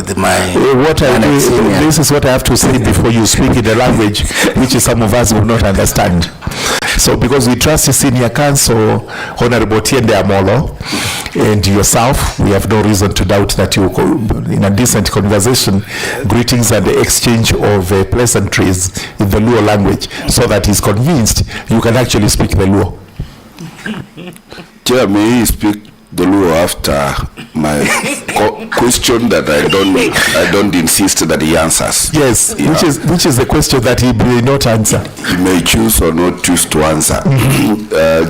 with my this is what I have to say before you speak in a language which some of us will not understand. So because we trust the senior counsel, Honorable Tiende Amolo, and yourself, we have no reason to doubt that you, in a decent conversation, greetings and the exchange of pleasantries in the Luo language, so that he's convinced you can actually speak the Luo. Chair, may he speak the Luo after my question that I don't insist that he answers. Yes, yeah. which is the question that he may not answer. He may choose or not choose to answer.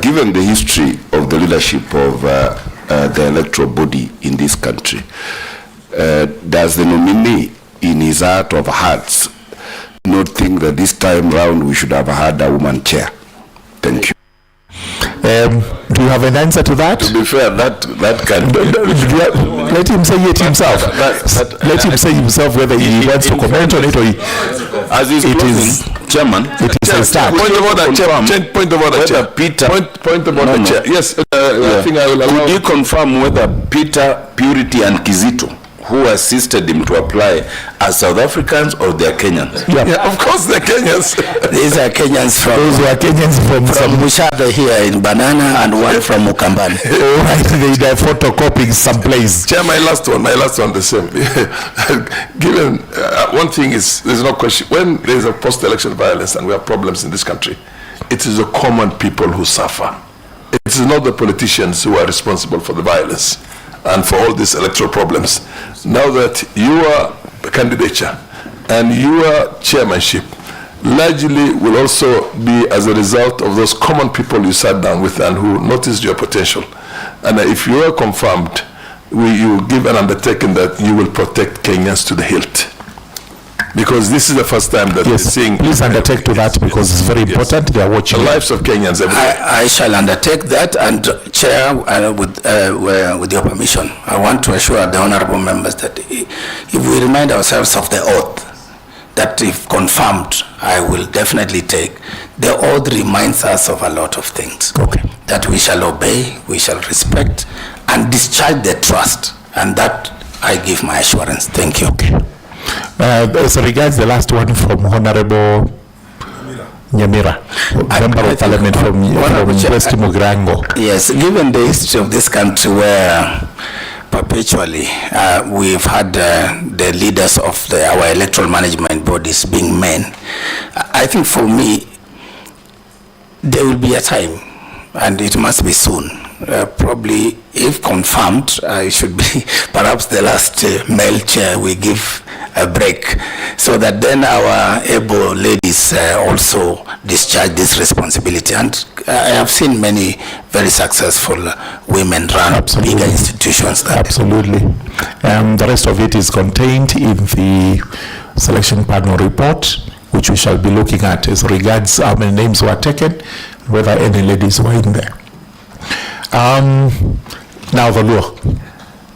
Given the history of the leadership of the electoral body in this country, does the nominee in his heart of hearts not think that this time round we should have had a woman chair? Thank you. Do you have an answer to that? To be fair, that can let him say it himself. Let him say himself whether he wants to comment on it or he, as he's closing, Chairman. It is a start. Point of order, Chair. Point of order, Chair. Peter. Point of order, Chair. Yes, I think I will allow. Could you confirm whether Peter, Purity, and Kizito, who assisted him to apply, are South Africans or they are Kenyans? Yeah, of course they're Kenyans. These are Kenyans from. Those who are Kenyans from Mushada here in Banana and one from Mukambani. Right, they are photocopying someplace. Chair, my last one the same. Given one thing is, there's no question, when there is a post-election violence and we have problems in this country, it is the common people who suffer. It is not the politicians who are responsible for the violence and for all these electoral problems. Now that your candidature and your chairmanship largely will also be as a result of those common people you sat down with and who noticed your potential. And if you are confirmed, you give an undertaking that you will protect Kenyans to the hilt. Because this is the first time that we're seeing. Please undertake to that, because it's very important. They are watching the lives of Kenyans every day. I shall undertake that, and Chair, with your permission, I want to assure the honourable members that if we remind ourselves of the oath, that if confirmed, I will definitely take. The oath reminds us of a lot of things. Okay. That we shall obey, we shall respect, and discharge the trust, and that I give my assurance. Thank you. Okay. As regards the last one from Honorable Nyamira, Member of Parliament from West Mugrango. Yes, given the history of this country where perpetually we've had the leaders of our electoral management bodies being men, I think for me, there will be a time, and it must be soon. Probably, if confirmed, it should be perhaps the last male chair we give a break, so that then our able ladies also discharge this responsibility. And I have seen many very successful women run bigger institutions. Absolutely. The rest of it is contained in the selection panel report, which we shall be looking at as regards how many names were taken, whether any ladies were in there. Now the law.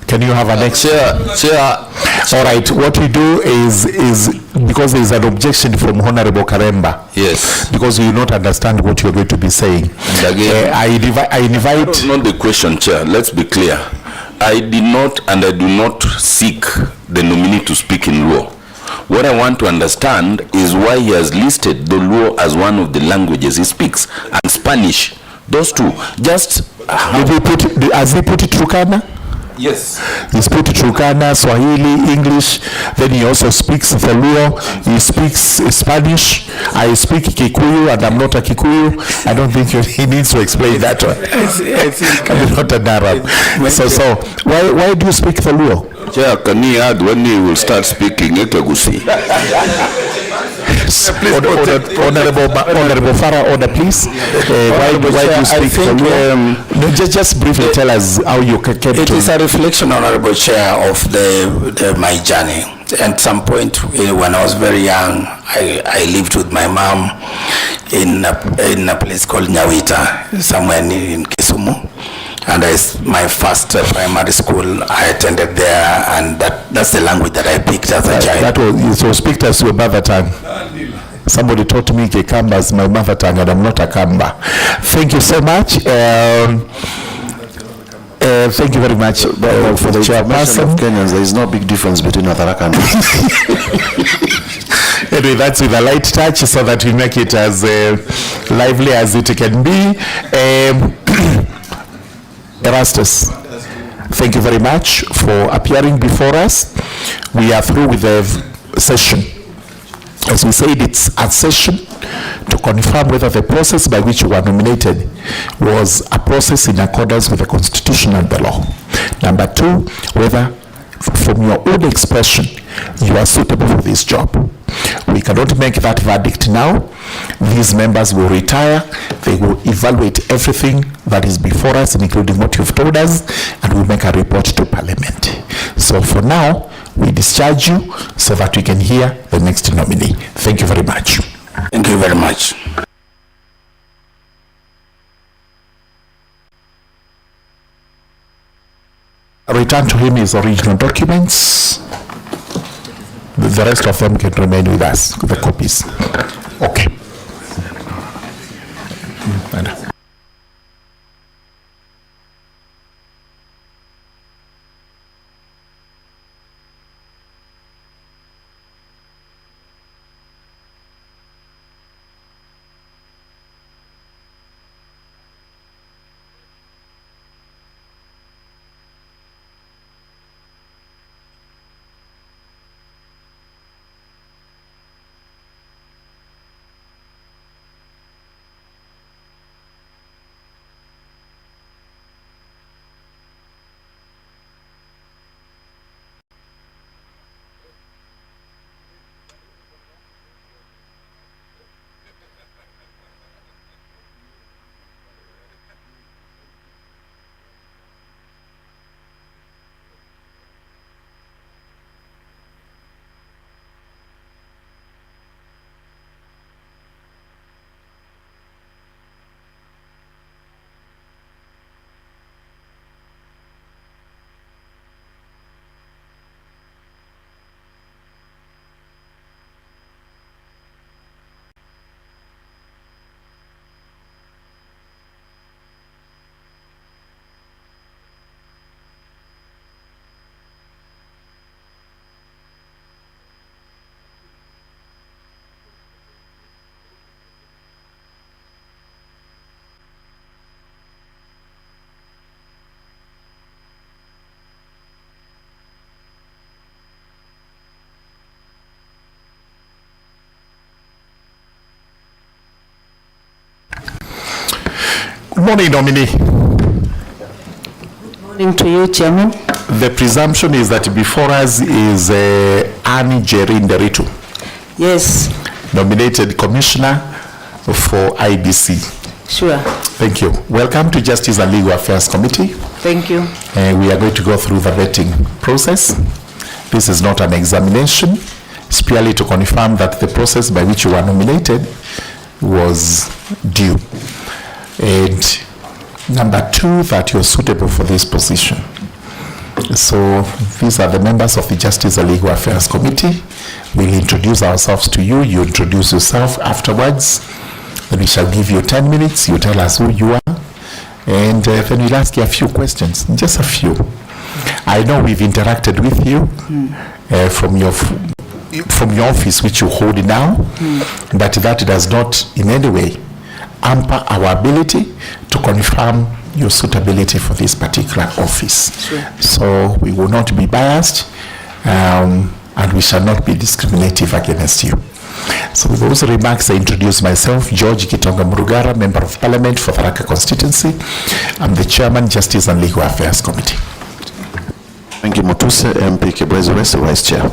Can you have an Chair. All right. What we do is because there is an objection from Honorable Karemba. Yes. Because you do not understand what you are going to be saying. And again, I invite. Not the question, Chair. Let's be clear. I did not and I do not seek the nominee to speak in law. What I want to understand is why he has listed the law as one of the languages he speaks, and Spanish. Those two. Just has he put it Turkana? Yes. He's put Turkana, Swahili, English. Then he also speaks the Luo. He speaks Spanish. I speak Kikuyu, and I'm not a Kikuyu. I don't think he needs to explain that one. I think I'm not an Arab. So why do you speak the Luo? Chair, can he add when he will start speaking Ekegusi? Honorable Farah, order, please. Why do you speak the Luo? Just briefly tell us how you came to. It is a reflection, Honorable Chair, of my journey. At some point when I was very young, I lived with my mom in a place called Nyawita, somewhere in Kisumu. And my first primary school, I attended there, and that's the language that I picked as a child. It was picked as your mother tongue. Somebody taught me Kikamba as my mother tongue, and I'm not a Kamba. Thank you so much. Thank you very much for the chairperson. Of Kenyans, there is no big difference between Atharaka and Anyway, that's with a light touch so that we make it as lively as it can be. Erastus, thank you very much for appearing before us. We are through with the session. As we said, it's a session to confirm whether the process by which you were nominated was a process in accordance with the Constitution and the law. Number two, whether from your own expression you are suitable for this job. We cannot make that verdict now. These members will retire. They will evaluate everything that is before us, including what you've told us, and we'll make a report to Parliament. So for now, we discharge you so that we can hear the next nominee. Thank you very much. Thank you very much. Return to him his original documents. The rest of them can remain with us, the copies. Okay. Good morning, nominee. Good morning to you, Chairman. The presumption is that before us is NDERITU. Yes. Nominated Commissioner for IEBC. Sure. Thank you. Welcome to Justice and Legal Affairs Committee. Thank you. We are going to go through the vetting process. This is not an examination. It's purely to confirm that the process by which you were nominated was due. And number two, that you're suitable for this position. So these are the members of the Justice and Legal Affairs Committee. We'll introduce ourselves to you. You introduce yourself afterwards. Then we shall give you 10 minutes. You tell us who you are. And then we'll ask you a few questions, just a few. I know we've interacted with you from your office, which you hold now, but that does not in any way hamper our ability to confirm your suitability for this particular office. Sure. So we will not be biased and we shall not be discriminative against you. So with those remarks, I introduce myself, George Kitonga Murugara, Member of Parliament for Tharaka Constituency. I'm the Chairman, Justice and Legal Affairs Committee. Thank you, Mutuse, MP Kibwezi West, Vice Chair.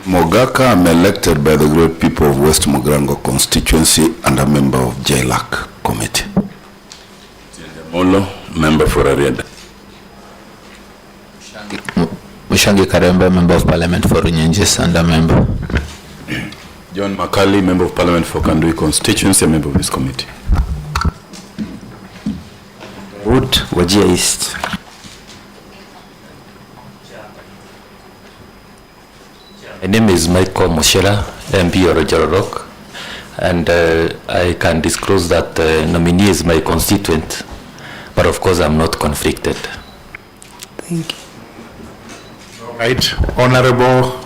Mogaka, I'm elected by the great people of West Mugirango constituency and a member of JLAC committee. Molo, member for Ariada. Mushangi Karembe, member of Parliament for Runyenjes and a member. John Makali, member of Parliament for Kandui constituency, a member of this committee. Wood, Wajir East. My name is Michael Moshera, MP Orojoro Rock. and I can disclose that nominee is my constituent, but of course I'm not conflicted. Thank you. Right, Honorable.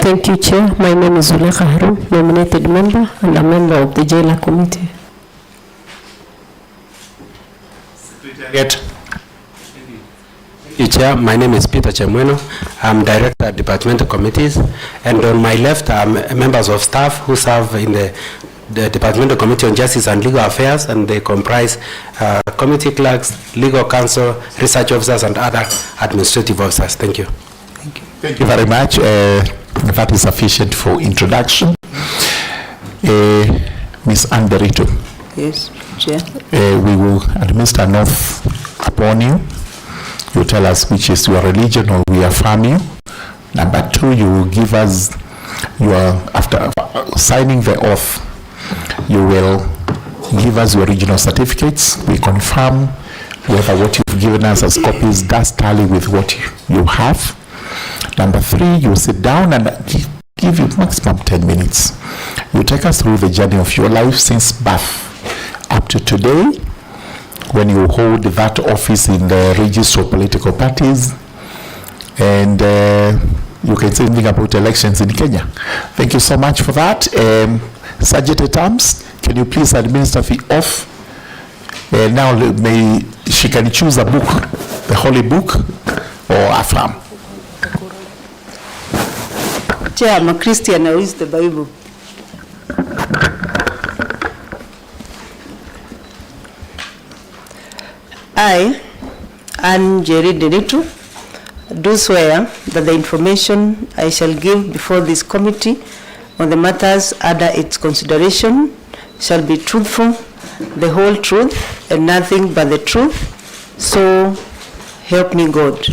Thank you, Chair. My name is Zulekha Harun, nominated member and a member of the Jailer Committee. Get. Thank you, Chair. My name is Peter Chemweno. I'm Director at Departmental Committees, and on my left are members of staff who serve in the Departmental Committee on Justice and Legal Affairs, and they comprise committee clerks, legal counsel, research officers, and other administrative officers. Thank you. Thank you. Thank you very much. That is sufficient for introduction. Ms. NDERITU. Yes, Chair. We will administer an oath upon you. You tell us which is your religion or we affirm you. Number 2, you will give us after signing the oath, you will give us your original certificates. We confirm whether what you've given us as copies does tally with what you have. Number 3, you sit down and give you maximum 10 minutes. You take us through the journey of your life since birth up to today, when you hold that office in the register of political parties, and you can say anything about elections in Kenya. Thank you so much for that. Sergeant at Arms, can you please administer the oath? Now she can choose a book, the Holy Book, or affirm. Chair, I'm a Christian. I use the Bible. I, NDERITU, do swear that the information I shall give before this committee on the matters under its consideration shall be truthful, the whole truth, and nothing but the truth. So help me God.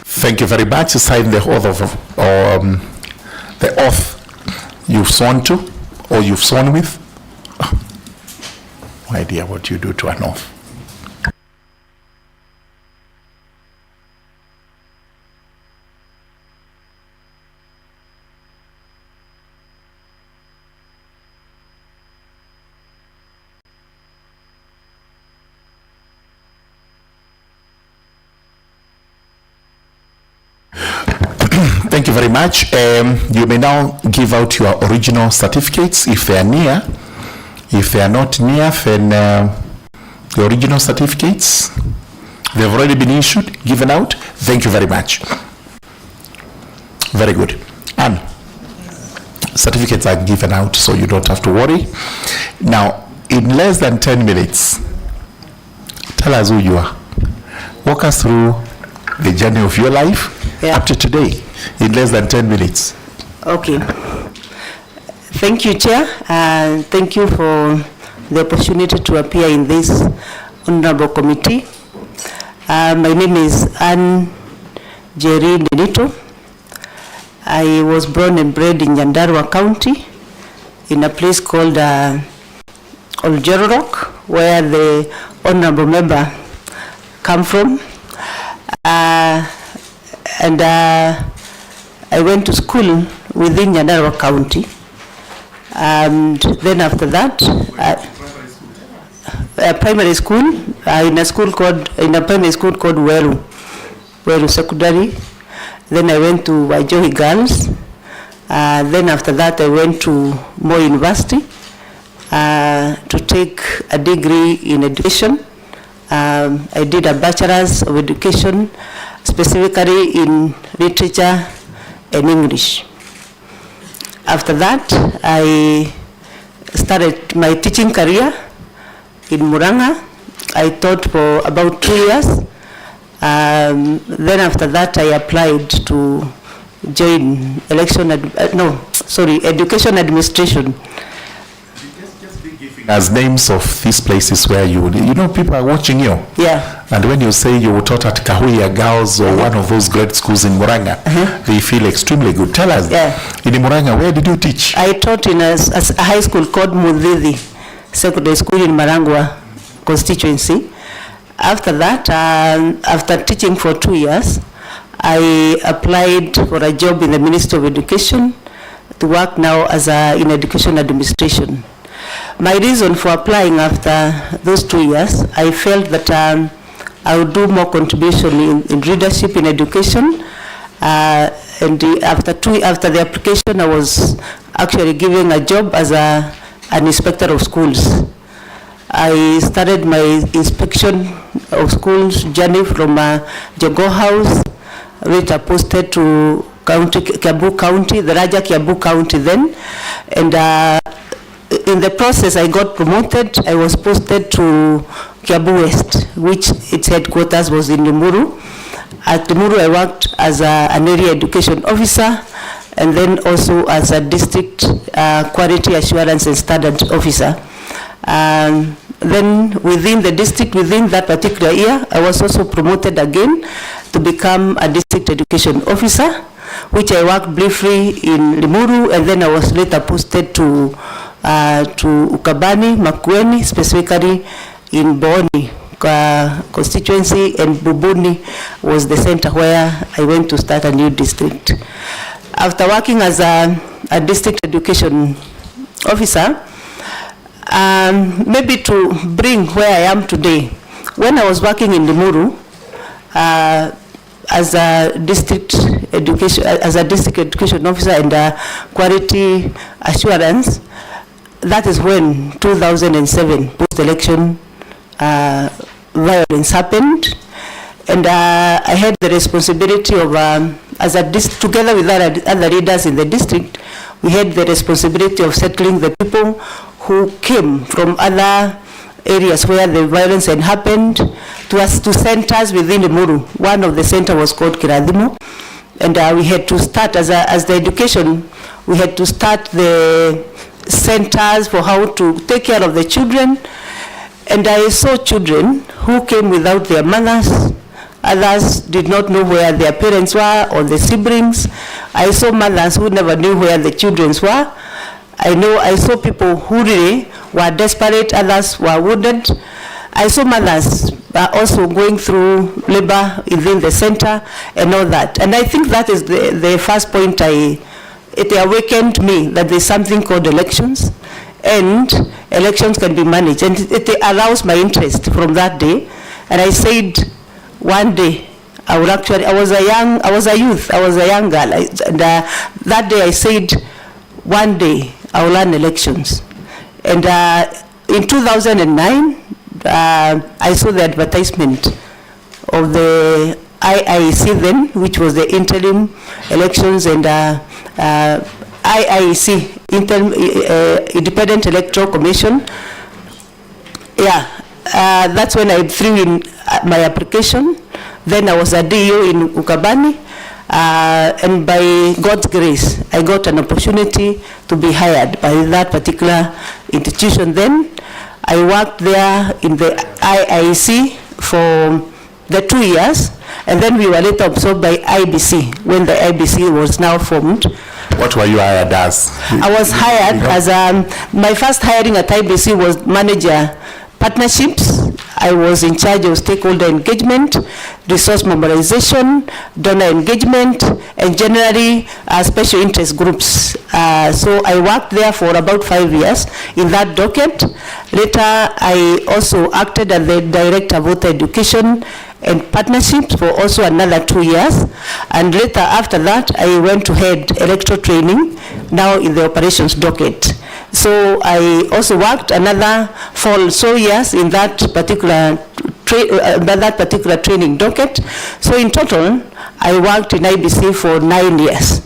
Thank you very much. Sign the oath you've sworn to or you've sworn with. No idea what you do to an oath. Thank you very much. You may now give out your original certificates if they are near. If they are not near, then the original certificates, they've already been issued, given out. Thank you very much. Very good. And certificates are given out, so you don't have to worry. Now, in less than 10 minutes, tell us who you are. Walk us through the journey of your life up to today in less than 10 minutes. Okay. Thank you, Chair, and thank you for the opportunity to appear in this honorable committee. My name is NDERITU. I was born and bred in Nyandarua County in a place called Oljororok, where the honorable member come from. And I went to school within Nyandarua County. And then after that, primary school, in a primary school called Weru Secondary. Then I went to Wajohi Girls. Then after that, I went to Moi University to take a degree in education. I did a bachelor's of education, specifically in literature and English. After that, I started my teaching career in Murang'a. I taught for about 2 years. Then after that, I applied to join education administration. As names of these places where you know, people are watching you. Yeah. And when you say you taught at Kahuya Girls or one of those great schools in Murang'a, they feel extremely good. Tell us, in Murang'a, where did you teach? I taught in a high school called Mudhidi Secondary School in Marangwa constituency. After that, after teaching for 2 years, I applied for a job in the Ministry of Education to work now as in education administration. My reason for applying after those 2 years, I felt that I would do more contribution in leadership in education. And after the application, I was actually given a job as an inspector of schools. I started my inspection of schools journey from Jogo House, later posted to Kiambu County, the Raja Kiambu County then. And in the process, I got promoted. I was posted to Kiambu West, which its headquarters was in Limuru. At Limuru, I worked as an area education officer, and then also as a district quality assurance and standard officer. Then within the district, within that particular year, I was also promoted again to become a district education officer, which I worked briefly in Limuru, and then I was later posted to Ukabani, Makueni, specifically in Boni constituency, and Bubuni was the center where I went to start a new district. After working as a district education officer, maybe to bring where I am today, when I was working in Limuru as a district education officer and quality assurance, that is when 2007 post-election violence happened, and I had the responsibility of, together with other leaders in the district, we had the responsibility of settling the people who came from other areas where the violence had happened to centers within Limuru. One of the centers was called Kiradimo, and we had to start as the education, we had to start the centers for how to take care of the children. And I saw children who came without their mothers. Others did not know where their parents were or the siblings. I saw mothers who never knew where the children were. I saw people who really were desperate, others were wounded. I saw mothers also going through labor within the center and all that. And I think that is the first point it awakened me that there's something called elections, and elections can be managed. And it aroused my interest from that day. And I said, one day, I was a youth, I was a young girl. And that day I said, one day I will learn elections. And in 2009, I saw the advertisement of the IEBC then, which was the interim elections, and IEBC, Independent Electoral Commission. Yeah, that's when I threw in my application. Then I was a DO in Ukabani, and by God's grace, I got an opportunity to be hired by that particular institution. Then I worked there in the IEBC for the 2 years, and then we were later absorbed by IEBC when the IEBC was now formed. What were you hired as? I was hired as my first hiring at IEBC was manager partnerships. I was in charge of stakeholder engagement, resource mobilization, donor engagement, and generally special interest groups. So I worked there for about 5 years in that docket. Later, I also acted as the director of voter education and partnerships for also another 2 years. And later, after that, I went to head electoral training, now in the operations docket. So I also worked another 4 years in that particular training docket. So in total, I worked in IEBC for 9 years.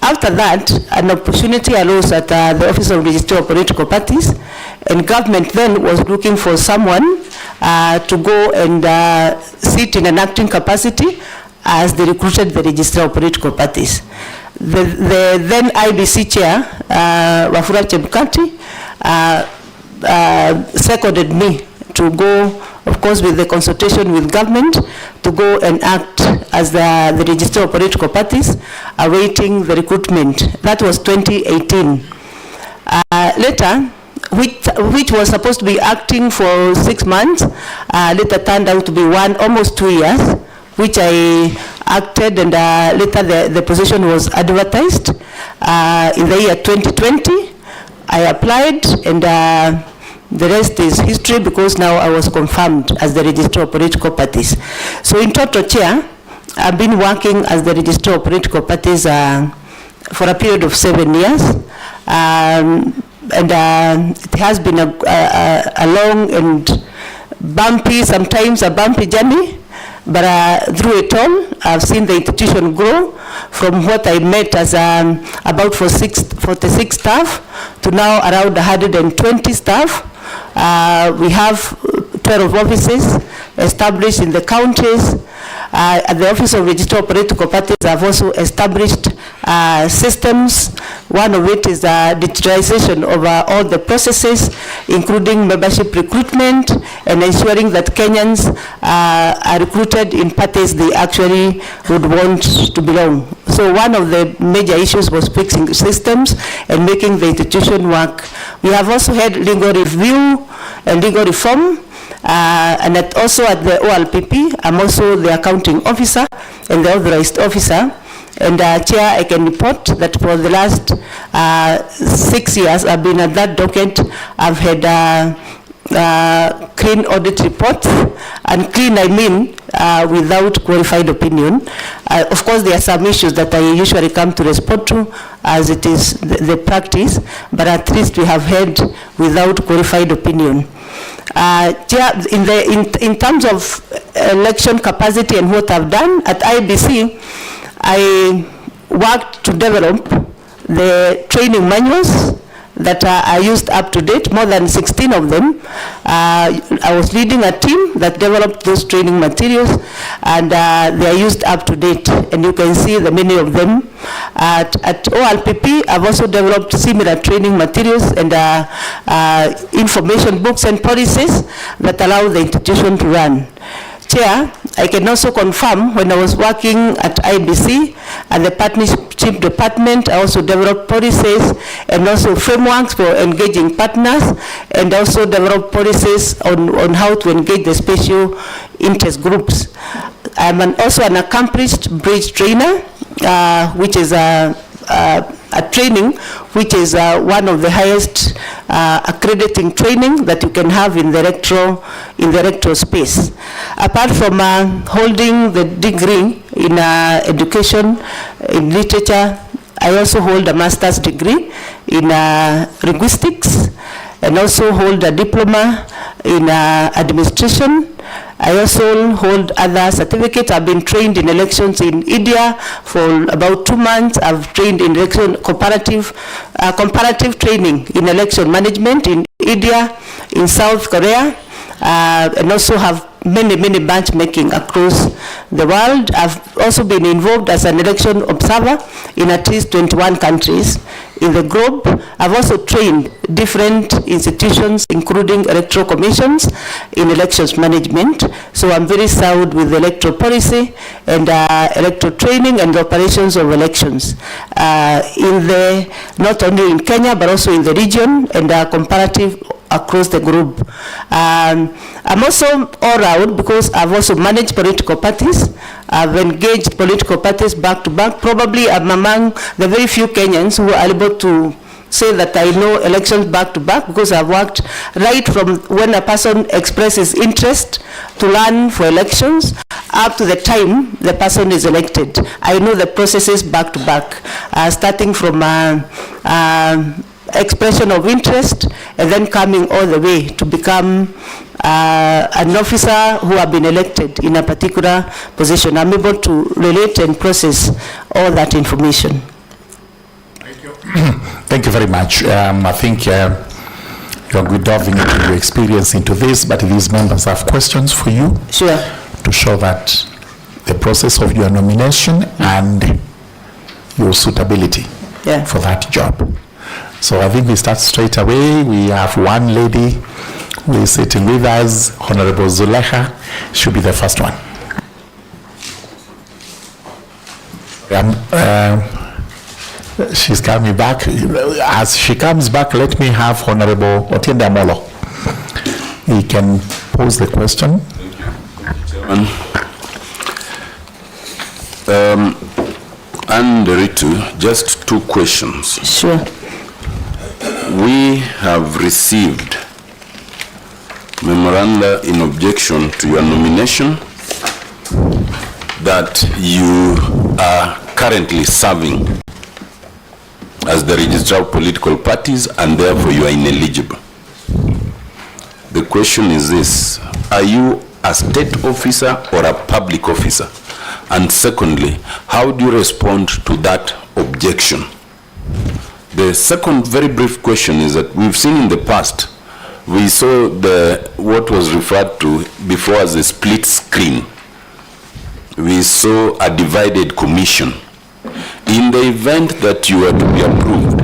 After that, an opportunity arose at the Office of Registrar of Political Parties, and government then was looking for someone to go and sit in an acting capacity as they recruited the Registrar of Political Parties. The then IEBC chair, Wafula Chebukati, seconded me to go, of course, with the consultation with government, to go and act as the Registrar of Political Parties, awaiting the recruitment. That was 2018. Later, which was supposed to be acting for 6 months, later turned out to be almost 2 years, which I acted, and later the position was advertised in the year 2020. I applied, and the rest is history, because now I was confirmed as the Registrar of Political Parties. So in total, Chair, I've been working as the Registrar of Political Parties for a period of 7 years. And it has been a long and bumpy, sometimes a bumpy journey, but through it all, I've seen the institution grow from what I met as about 46 staff to now around 120 staff. We have 12 offices established in the counties. At the Office of Registrar of Political Parties, I've also established systems. One of it is digitalization of all the processes, including membership recruitment and ensuring that Kenyans are recruited in parties they actually would want to belong. So one of the major issues was fixing systems and making the institution work. We have also had legal review and legal reform. And also at the OLPP, I'm also the accounting officer and the authorized officer. And Chair, I can report that for the last 6 years I've been at that docket. I've had clean audit reports, and clean I mean without qualified opinion. Of course, there are some issues that I usually come to respond to, as it is the practice, but at least we have had without qualified opinion. Chair, in terms of election capacity and what I've done at IEBC, I worked to develop the training manuals that are used up to date, more than 16 of them. I was leading a team that developed those training materials, and they are used up to date, and you can see the many of them. At OLPP, I've also developed similar training materials and information books and policies that allow the institution to run. Chair, I can also confirm when I was working at IEBC and the partnership department, I also developed policies and also frameworks for engaging partners, and also developed policies on how to engage the special interest groups. I'm also an accomplished bridge trainer, which is a training which is one of the highest accrediting training that you can have in the electoral space. Apart from holding the degree in education, in literature, I also hold a master's degree in linguistics, and also hold a diploma in administration. I also hold other certificates. I've been trained in elections in India for about 2 months. I've trained in election comparative training in election management in India, in South Korea, and also have many bench making across the world. I've also been involved as an election observer in at least 21 countries in the globe. I've also trained different institutions, including electoral commissions, in elections management. So I'm very sound with electoral policy and electoral training and the operations of elections not only in Kenya but also in the region, and comparative across the group. I'm also all round because I've also managed political parties. I've engaged political parties back to back. Probably I'm among the very few Kenyans who are able to say that I know elections back to back, because I've worked right from when a person expresses interest to learn for elections up to the time the person is elected. I know the processes back to back, starting from expression of interest and then coming all the way to become an officer who have been elected in a particular position. I'm able to relate and process all that information. Thank you. Thank you very much. I think you're good delving into your experience into this, but these members have questions for you. Sure. To show that the process of your nomination and your suitability for that job. So I think we start straight away. We have one lady who is sitting with us, Honorable Zulekha. Should be the first one. She's coming back. As she comes back, let me have Honorable Otiende Amolo. He can pose the question. Chairman. NDERITU, just 2 questions. Sure. We have received memoranda in objection to your nomination that you are currently serving as the registrar of political parties and therefore you are ineligible. The question is this: are you a state officer or a public officer? And secondly, how do you respond to that objection? The second very brief question is that we've seen in the past, we saw what was referred to before as a split screen. We saw a divided commission. In the event that you were to be approved,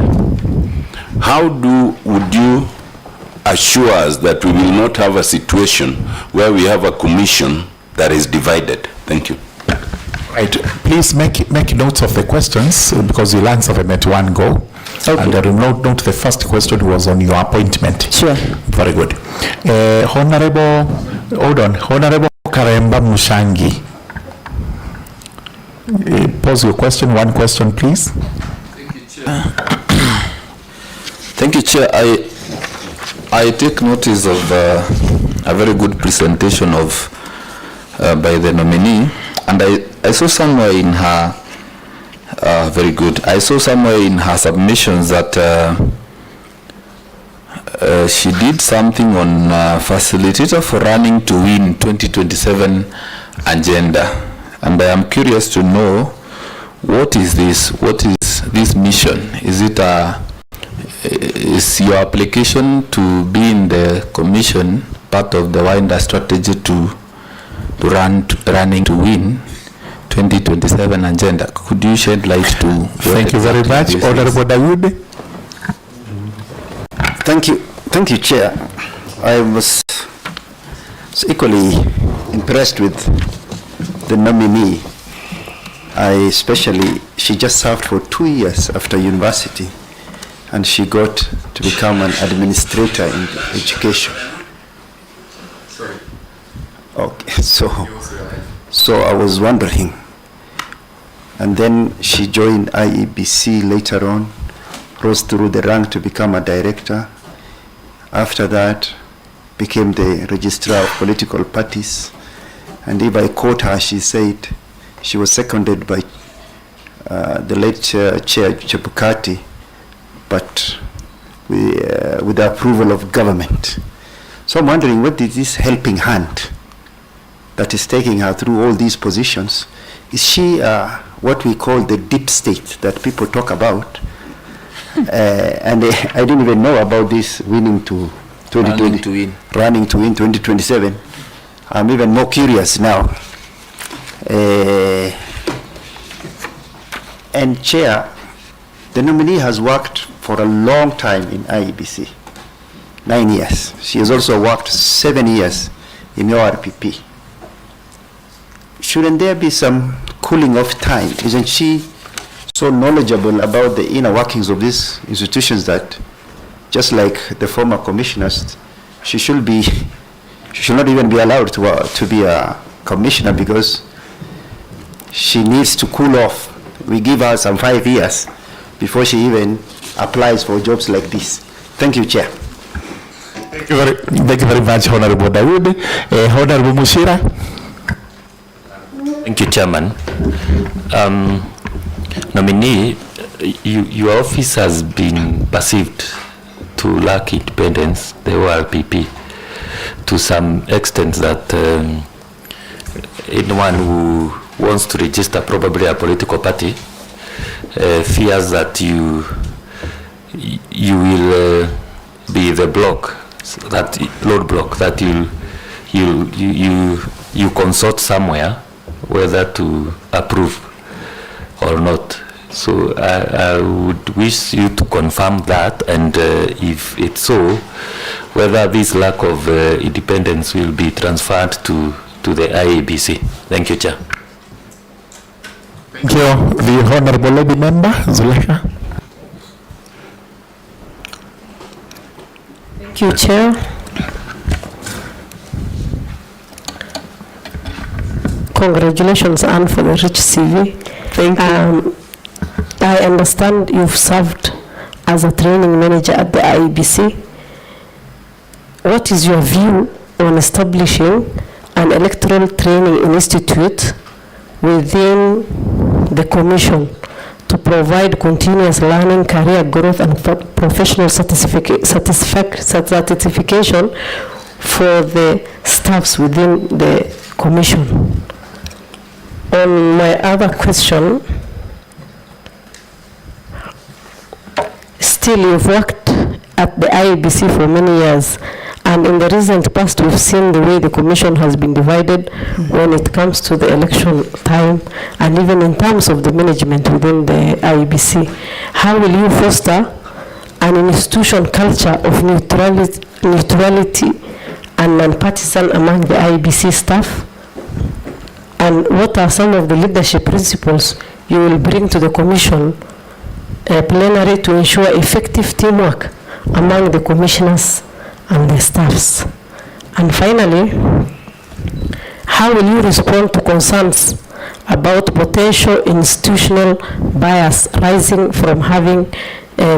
how would you assure us that we will not have a situation where we have a commission that is divided? Thank you. Right. Please make notes of the questions because you'll answer them at one go. Okay. And I will note the first question was on your appointment. Sure. Very good. Honorable Karemba Mushangi. Pose your question. One question, please. Thank you, Chair. Thank you, Chair. I take notice of a very good presentation of by the nominee, and I saw somewhere in her very good. I saw somewhere in her submissions that she did something on facilitator for running to win 2027 agenda. And I am curious to know, what is this? What is this mission? Is it is your application to be in the commission part of the wider strategy to running to win 2027 agenda? Could you shed light to? Thank you very much, Honorable Dawood. Thank you, Chair. I was equally impressed with the nominee. She just served for 2 years after university, and she got to become an administrator in education. Sorry. Okay, so I was wondering. And then she joined IEBC later on, rose through the rank to become a director. After that, became the registrar of political parties. And if I quote her, she said she was seconded by the late Chair Chebukati, but with the approval of government. So I'm wondering, what is this helping hand that is taking her through all these positions? Is she what we call the deep state that people talk about? And I didn't even know about this running to win 2027. I'm even more curious now. And Chair, the nominee has worked for a long time in IEBC, 9 years. She has also worked 7 years in ORPP. Shouldn't there be some cooling off time? Isn't she so knowledgeable about the inner workings of these institutions that, just like the former commissioners, she should not even be allowed to be a commissioner, because she needs to cool off. We give her some 5 years before she even applies for jobs like this. Thank you, Chair. Thank you very much, Honorable Dawood. Honorable Mushira. Thank you, Chairman. Nominee, your office has been perceived to lack independence, the ORPP, to some extent that anyone who wants to register probably a political party fears that you will be the block, that roadblock, that you consult somewhere whether to approve or not. So I would wish you to confirm that, and if it's so, whether this lack of independence will be transferred to the IEBC. Thank you, Chair. Thank you. The Honorable Lady Member, Zulekha. Thank you, Chair. Congratulations, Anne, for the rich CV. Thank you. I understand you've served as a training manager at the IEBC. What is your view on establishing an electoral training institute within the commission to provide continuous learning, career growth, and professional certification for the staffs within the commission? On my other question, still you've worked at the IEBC for many years, and in the recent past we've seen the way the commission has been divided when it comes to the election time, and even in terms of the management within the IEBC. How will you foster an institution culture of neutrality and non-partisan among the IEBC staff? And what are some of the leadership principles you will bring to the commission plenary to ensure effective teamwork among the commissioners and the staffs? And finally, how will you respond to concerns about potential institutional bias rising from having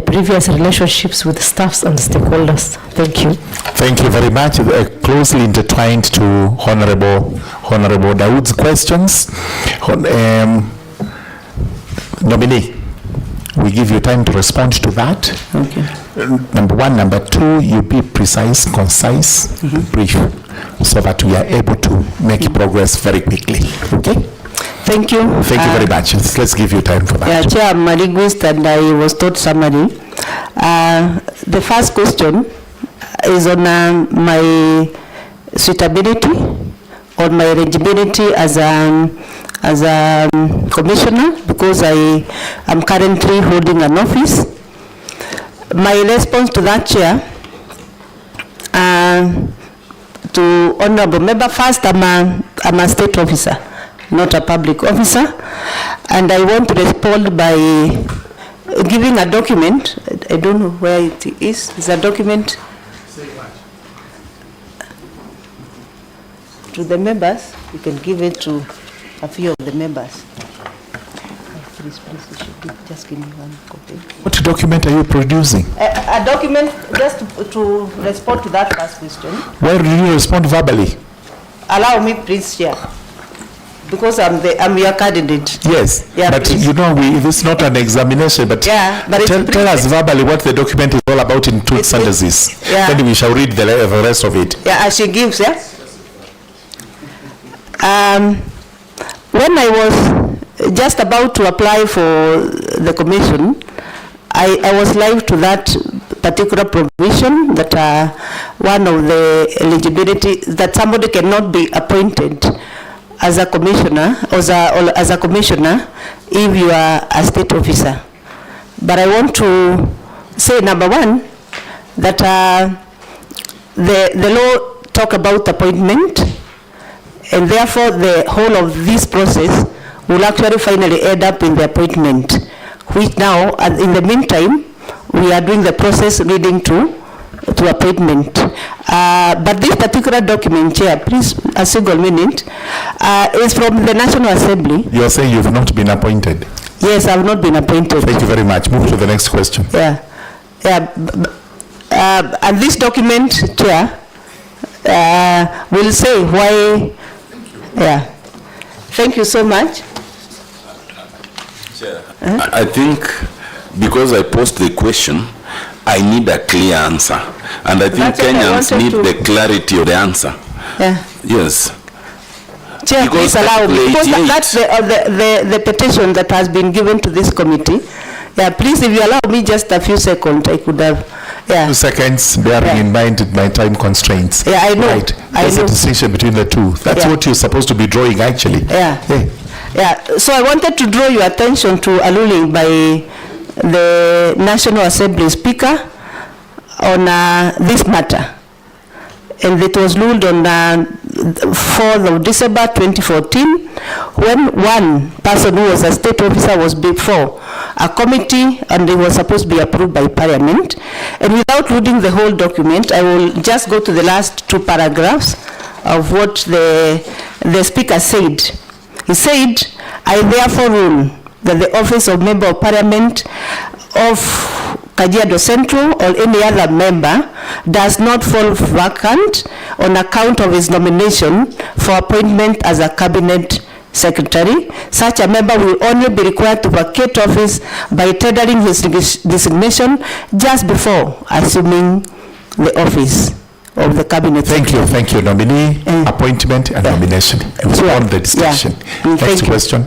previous relationships with staffs and stakeholders? Thank you. Thank you very much. Closely intertwined to Honorable Dawood's questions. Nominee, we give you time to respond to that. Okay. Number one. Number two, you be precise, concise, brief, so that we are able to make progress very quickly. Okay? Thank you. Thank you very much. Let's give you time for that. Yeah, Chair, I'm a linguist and I was taught summary. The first question is on my suitability, on my eligibility as a commissioner, because I am currently holding an office. My response to that, Chair, to honorable member, first, I'm a state officer, not a public officer, and I want to respond by giving a document. I don't know where it is. It's a document to the members. You can give it to a few of the members. Please, you should just give me one copy. What document are you producing? A document just to respond to that first question. Where do you respond verbally? Allow me, please, Chair, because I'm your candidate. Yes, yeah, but please. you know, this is not an examination, but, yeah, but tell us verbally what the document is all about in two sentences. Yeah. Then we shall read the rest of it. Yeah, as she gives, yeah. When I was just about to apply for the commission, I was live to that particular provision that one of the eligibility that somebody cannot be appointed as a commissioner or as a commissioner if you are a state officer. But I want to say, number one, that the law talk about appointment, and therefore the whole of this process will actually finally end up in the appointment, which now, in the meantime, we are doing the process leading to appointment. But this particular document, Chair, please, a single minute, is from the National Assembly. You are saying you have not been appointed? Yes, I have not been appointed. Thank you very much. Move to the next question. Yeah. And this document, Chair, will say why. Yeah. Thank you so much. I think because I posed the question, I need a clear answer. And I think Kenyans need the clarity of the answer. Yeah. Yes. Chair, please allow me, because that's the petition that has been given to this committee. Yeah, please, if you allow me just a few seconds, I could have. Yeah. 2 seconds, bearing in mind my time constraints. Yeah, I know. Right. There's a distinction between the two. That's what you're supposed to be drawing, actually. Yeah. Yeah. So I wanted to draw your attention to a ruling by the National Assembly Speaker on this matter. And it was ruled on 4th of December 2014, when one person who was a state officer was before a committee and it was supposed to be approved by Parliament. And without reading the whole document, I will just go to the last 2 paragraphs of what the Speaker said. He said, I therefore rule that the office of Member of Parliament of Kajiado Central or any other member does not fall vacant on account of his nomination for appointment as a cabinet secretary. Such a member will only be required to vacate office by tendering his designation just before assuming the office of the cabinet secretary. Thank you. Nominee, appointment and nomination. On the discussion. Yeah. Next question.